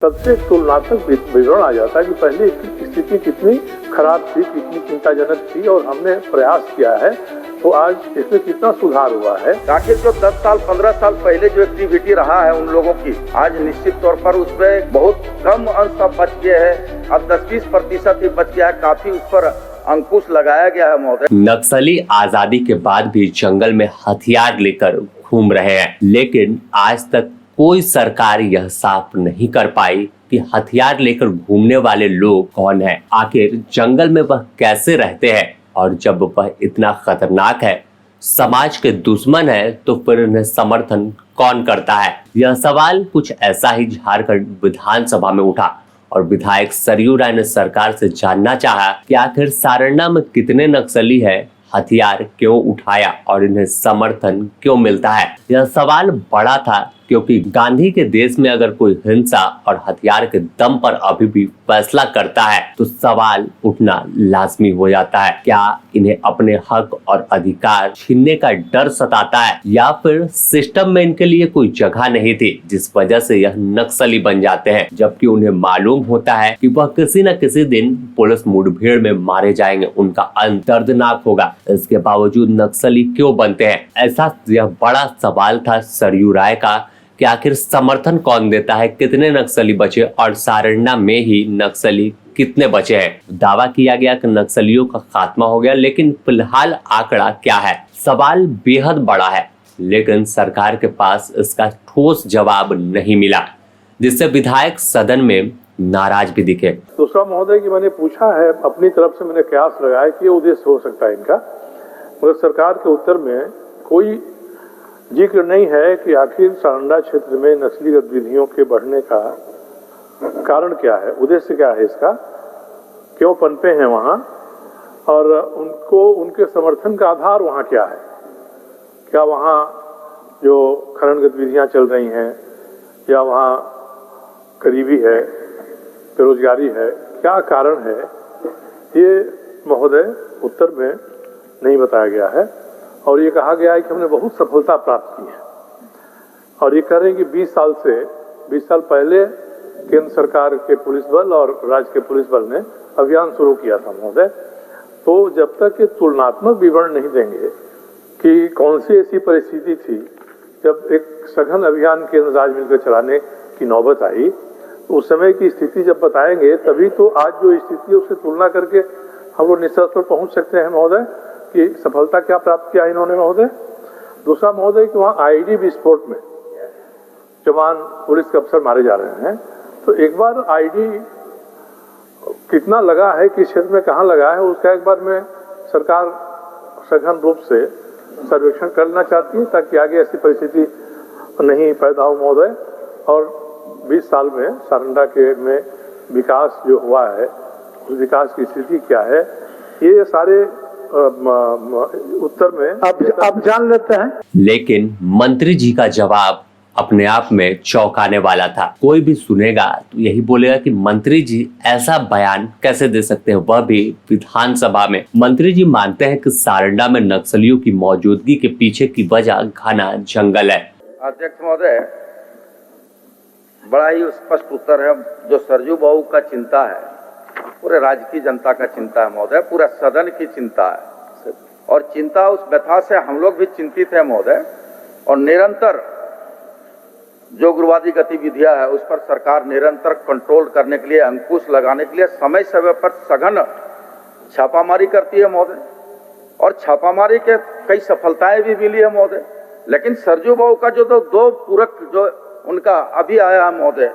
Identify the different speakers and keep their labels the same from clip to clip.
Speaker 1: सबसे तुलनात्मक विवरण आ जाता है कि पहले इसकी स्थिति कितनी खराब थी, कितनी चिंताजनक थी और हमने प्रयास किया है तो आज इसमें कितना सुधार हुआ है।
Speaker 2: आखिर जो 10 साल 15 साल पहले जो एक्टिविटी रहा है उन लोगों की आज निश्चित तौर पर उसमें बहुत कम अंश अब बच गए हैं। अब 10-20% ही बच गया है। काफी उस पर अंकुश लगाया गया है महोदय।
Speaker 3: नक्सली आजादी के बाद भी जंगल में हथियार लेकर घूम रहे हैं, लेकिन आज तक कोई सरकार यह साफ नहीं कर पाई कि हथियार लेकर घूमने वाले लोग कौन हैं, आखिर जंगल में वह कैसे रहते हैं और जब वह इतना खतरनाक है, समाज के दुश्मन है, तो फिर उन्हें समर्थन कौन करता है। यह सवाल कुछ ऐसा ही झारखंड विधानसभा में उठा और विधायक सरयू राय ने सरकार से जानना चाहा कि आखिर सारंडा में कितने नक्सली है, हथियार क्यों उठाया और इन्हें समर्थन क्यों मिलता है। यह सवाल बड़ा था क्योंकि गांधी के देश में अगर कोई हिंसा और हथियार के दम पर अभी भी फैसला करता है तो सवाल उठना लाजमी हो जाता है। क्या इन्हें अपने हक और अधिकार छीनने का डर सताता है या फिर सिस्टम में इनके लिए कोई जगह नहीं थी जिस वजह से यह नक्सली बन जाते हैं, जबकि उन्हें मालूम होता है कि वह किसी न किसी दिन पुलिस मुठभेड़ में मारे जाएंगे, उनका अंत दर्दनाक होगा। इसके बावजूद नक्सली क्यों बनते हैं? ऐसा यह बड़ा सवाल था सरयू राय का कि आखिर समर्थन कौन देता है, कितने नक्सली बचे और सारंडा में ही नक्सली कितने बचे हैं। दावा किया गया कि नक्सलियों का खात्मा हो गया, लेकिन फिलहाल आंकड़ा क्या है? सवाल बेहद बड़ा है, लेकिन सरकार के पास इसका ठोस जवाब नहीं मिला, जिससे विधायक सदन में नाराज भी दिखे।
Speaker 1: दूसरा महोदय की मैंने पूछा है, अपनी तरफ से मैंने कयास लगाया कि उद्देश्य हो सकता है इनका, मगर सरकार के उत्तर में कोई जिक्र नहीं है कि आखिर सारंडा क्षेत्र में नस्ली गतिविधियों के बढ़ने का कारण क्या है, उद्देश्य क्या है इसका, क्यों पनपे हैं वहाँ और उनको उनके समर्थन का आधार वहाँ क्या है। क्या वहाँ जो खनन गतिविधियाँ चल रही हैं या वहाँ गरीबी है, बेरोजगारी है, क्या कारण है, ये महोदय उत्तर में नहीं बताया गया है। और ये कहा गया है कि हमने बहुत सफलता प्राप्त की है और ये कह रहे हैं कि 20 साल पहले केंद्र सरकार के पुलिस बल और राज्य के पुलिस बल ने अभियान शुरू किया था महोदय। तो जब तक ये तुलनात्मक विवरण नहीं देंगे कि कौन सी ऐसी परिस्थिति थी जब एक सघन अभियान केंद्र राज्य मिलकर चलाने की नौबत आई, तो उस समय की स्थिति जब बताएंगे तभी तो आज जो स्थिति है उससे तुलना करके हम लोग निष्कर्ष पर पहुंच सकते हैं महोदय कि सफलता क्या प्राप्त किया इन्होंने महोदय। दूसरा महोदय कि वहाँ आईडी विस्फोट में जवान पुलिस के अफसर मारे जा रहे हैं, तो एक बार आईडी कितना लगा है, किस क्षेत्र में कहाँ लगा है, उसका एक बार में सरकार सघन रूप से सर्वेक्षण करना चाहती है ताकि आगे ऐसी परिस्थिति नहीं पैदा हो महोदय। और 20 साल में सारंडा के में विकास जो हुआ है उस विकास की स्थिति क्या है, ये सारे उत्तर में आप जान लेते हैं।
Speaker 3: लेकिन मंत्री जी का जवाब अपने आप में चौंकाने वाला था। कोई भी सुनेगा तो यही बोलेगा कि मंत्री जी ऐसा बयान कैसे दे सकते हैं, वह भी विधानसभा में। मंत्री जी मानते हैं कि सारंडा में नक्सलियों की मौजूदगी के पीछे की वजह घना जंगल है।
Speaker 2: अध्यक्ष महोदय, बड़ा ही स्पष्ट उत्तर है। जो सरयू बाबू का चिंता है पूरे राज्य की जनता का चिंता है महोदय, पूरा सदन की चिंता है और चिंता उस व्यथा से हम लोग भी चिंतित है महोदय। और निरंतर जो उग्रवादी गतिविधियां है उस पर सरकार निरंतर कंट्रोल करने के लिए, अंकुश लगाने के लिए समय समय पर सघन छापामारी करती है महोदय और छापामारी के कई सफलताएं भी मिली है महोदय। लेकिन सरयू बाबू का जो दो पूरक जो उनका अभी आया है महोदय,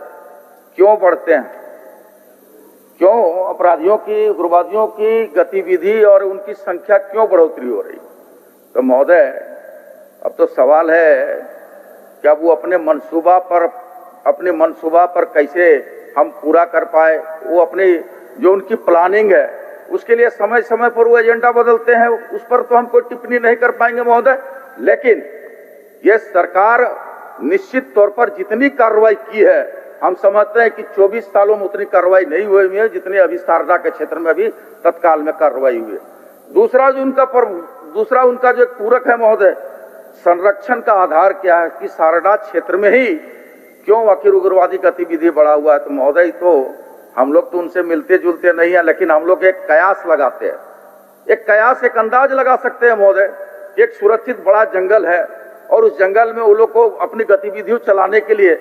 Speaker 2: क्यों बढ़ते हैं, क्यों अपराधियों की, उग्रवादियों की गतिविधि और उनकी संख्या क्यों बढ़ोतरी हो रही। तो महोदय अब तो सवाल है क्या वो अपने मनसूबा पर कैसे हम पूरा कर पाए। वो अपनी जो उनकी प्लानिंग है उसके लिए समय समय पर वो एजेंडा बदलते हैं, उस पर तो हम कोई टिप्पणी नहीं कर पाएंगे महोदय। लेकिन ये सरकार निश्चित तौर पर जितनी कार्रवाई की है, हम समझते हैं कि 24 सालों में उतनी कार्रवाई नहीं हुई है जितनी अभी सारंडा के क्षेत्र में अभी तत्काल में कार्रवाई हुई है। दूसरा उनका जो पूरक है महोदय, संरक्षण का आधार क्या है कि सारंडा क्षेत्र में ही क्यों आखिर उग्रवादी गतिविधि बढ़ा हुआ है? तो महोदय, तो हम लोग तो उनसे मिलते जुलते नहीं है, लेकिन हम लोग एक कयास लगाते हैं, एक कयास, एक अंदाज लगा सकते हैं महोदय। एक सुरक्षित बड़ा जंगल है और उस जंगल में वो लोग को अपनी गतिविधियों चलाने के लिए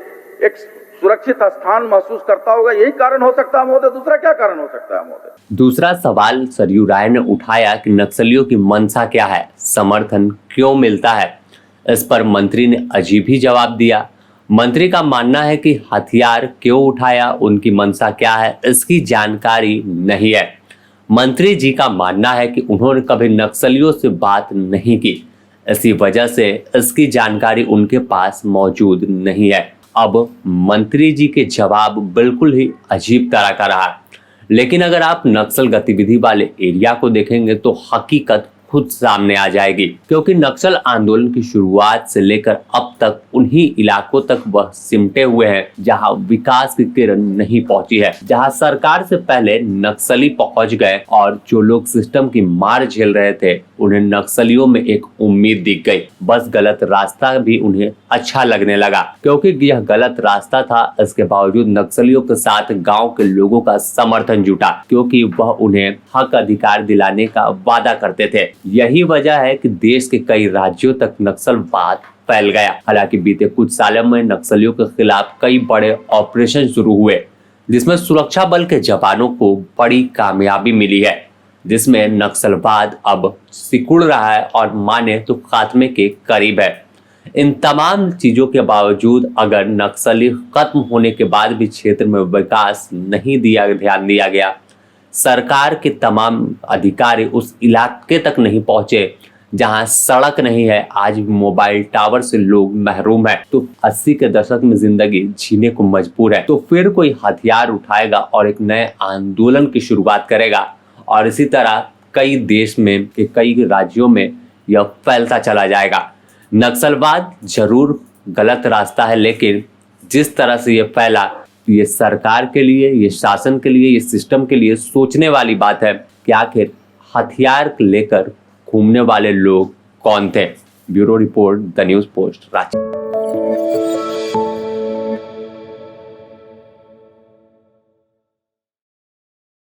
Speaker 2: एक सुरक्षित स्थान महसूस करता होगा, यही कारण हो सकता है महोदय। दूसरा क्या कारण हो सकता है महोदय?
Speaker 3: दूसरा सवाल सरयू राय ने उठाया कि नक्सलियों की मंशा क्या है, समर्थन क्यों मिलता है। इस पर मंत्री ने अजीब ही जवाब दिया। मंत्री का मानना है कि हथियार क्यों उठाया, उनकी मंशा क्या है, इसकी जानकारी नहीं है। मंत्री जी का मानना है कि उन्होंने कभी नक्सलियों से बात नहीं की, इसी वजह से इसकी जानकारी उनके पास मौजूद नहीं है। अब मंत्री जी के जवाब बिल्कुल ही अजीब तरह का रहा, लेकिन अगर आप नक्सल गतिविधि वाले एरिया को देखेंगे तो हकीकत खुद सामने आ जाएगी, क्योंकि नक्सल आंदोलन की शुरुआत से लेकर अब तक उन्हीं इलाकों तक वह सिमटे हुए हैं जहां विकास की किरण नहीं पहुंची है, जहां सरकार से पहले नक्सली पहुंच गए और जो लोग सिस्टम की मार झेल रहे थे उन्हें नक्सलियों में एक उम्मीद दिख गई। बस गलत रास्ता भी उन्हें अच्छा लगने लगा, क्योंकि यह गलत रास्ता था। इसके बावजूद नक्सलियों के साथ गांव के लोगों का समर्थन जुटा, क्योंकि वह उन्हें हक अधिकार दिलाने का वादा करते थे। यही वजह है कि देश के कई राज्यों तक नक्सलवाद फैल गया। हालांकि बीते कुछ सालों में नक्सलियों के खिलाफ कई बड़े ऑपरेशन शुरू हुए, जिसमें सुरक्षा बल के जवानों को बड़ी कामयाबी मिली है, जिसमें नक्सलवाद अब सिकुड़ रहा है और माने तो खात्मे के करीब है। इन तमाम चीजों के बावजूद अगर नक्सली खत्म होने के बाद भी क्षेत्र में विकास नहीं ध्यान दिया गया, सरकार के तमाम अधिकारी उस इलाके तक नहीं पहुंचे जहां सड़क नहीं है, आज भी मोबाइल टावर से लोग महरूम है, तो 80 के दशक में जिंदगी जीने को मजबूर है, तो फिर कोई हथियार उठाएगा और एक नए आंदोलन की शुरुआत करेगा। और इसी तरह कई देश में के कई राज्यों में यह फैलता चला जाएगा। नक्सलवाद जरूर गलत रास्ता है, लेकिन जिस तरह से यह फैला, ये सरकार के लिए, ये शासन के लिए, ये सिस्टम के लिए सोचने वाली बात है कि आखिर हथियार लेकर घूमने वाले लोग कौन थे। Bureau report, the news post, Ranchi.